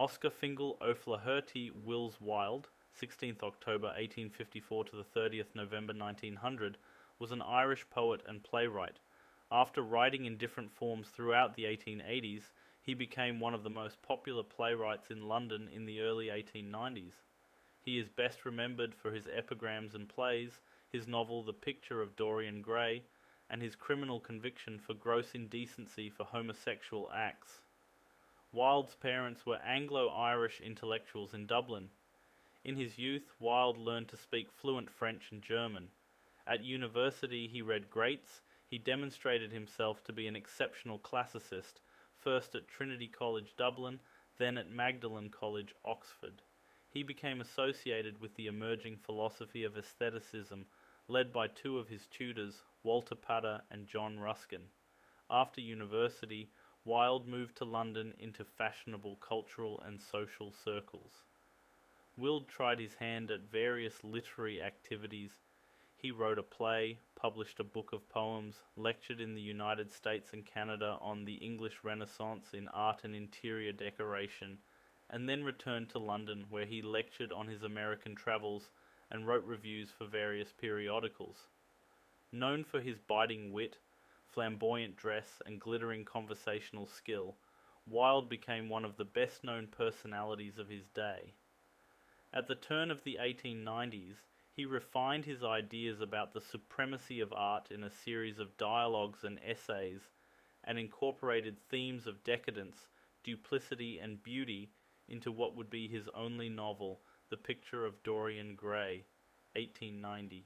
Oscar Fingal O'Flaherty Wills Wilde, 16th October 1854 to the 30th November 1900, was an Irish poet and playwright. After writing in different forms throughout the 1880s, he became one of the most popular playwrights in London in the early 1890s. He is best remembered for his epigrams and plays, his novel The Picture of Dorian Gray, and his criminal conviction for gross indecency for homosexual acts. Wilde's parents were Anglo-Irish intellectuals in Dublin. In his youth, Wilde learned to speak fluent French and German. At university, he read greats. He demonstrated himself to be an exceptional classicist, first at Trinity College Dublin, then at Magdalen College, Oxford. He became associated with the emerging philosophy of aestheticism, led by two of his tutors, Walter Pater and John Ruskin. After university, Wilde moved to London into fashionable cultural and social circles. Wilde tried his hand at various literary activities. He wrote a play, published a book of poems, lectured in the United States and Canada on the English Renaissance in art and interior decoration, and then returned to London, where he lectured on his American travels and wrote reviews for various periodicals. Known for his biting wit, flamboyant dress, and glittering conversational skill, Wilde became one of the best-known personalities of his day. At the turn of the 1890s, he refined his ideas about the supremacy of art in a series of dialogues and essays, and incorporated themes of decadence, duplicity, and beauty into what would be his only novel, The Picture of Dorian Gray, 1890.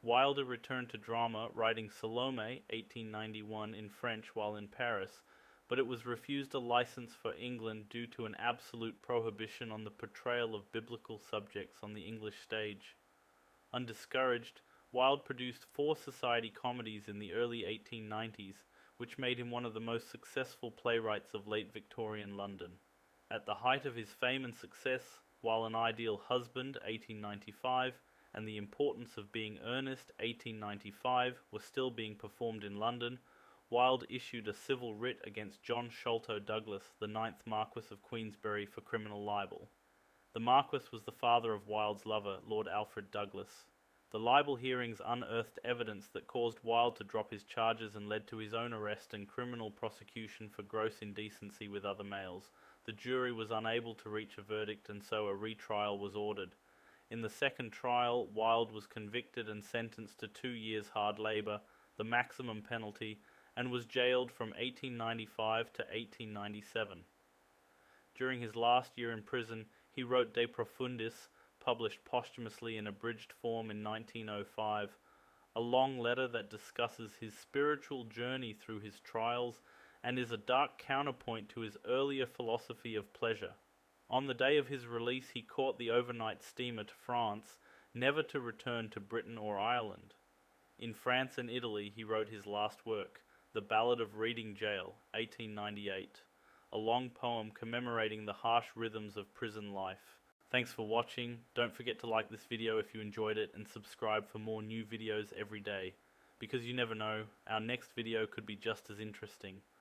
Wilde returned to drama, writing Salome, 1891, in French while in Paris, but it was refused a license for England due to an absolute prohibition on the portrayal of biblical subjects on the English stage. Undiscouraged, Wilde produced 4 society comedies in the early 1890s, which made him one of the most successful playwrights of late Victorian London. At the height of his fame and success, while An Ideal Husband, 1895, and The Importance of Being Earnest, 1895, were still being performed in London, Wilde issued a civil writ against John Sholto Douglas, the 9th Marquess of Queensberry, for criminal libel. The Marquess was the father of Wilde's lover, Lord Alfred Douglas. The libel hearings unearthed evidence that caused Wilde to drop his charges and led to his own arrest and criminal prosecution for gross indecency with other males. The jury was unable to reach a verdict, and so a retrial was ordered. In the second trial, Wilde was convicted and sentenced to 2 years hard labour, the maximum penalty, and was jailed from 1895 to 1897. During his last year in prison, he wrote De Profundis, published posthumously in abridged form in 1905, a long letter that discusses his spiritual journey through his trials and is a dark counterpoint to his earlier philosophy of pleasure. On the day of his release, he caught the overnight steamer to France, never to return to Britain or Ireland. In France and Italy, he wrote his last work, The Ballad of Reading Gaol, 1898, a long poem commemorating the harsh rhythms of prison life. Thanks for watching. Don't forget to like this video if you enjoyed it, and subscribe for more new videos every day, because you never know, our next video could be just as interesting.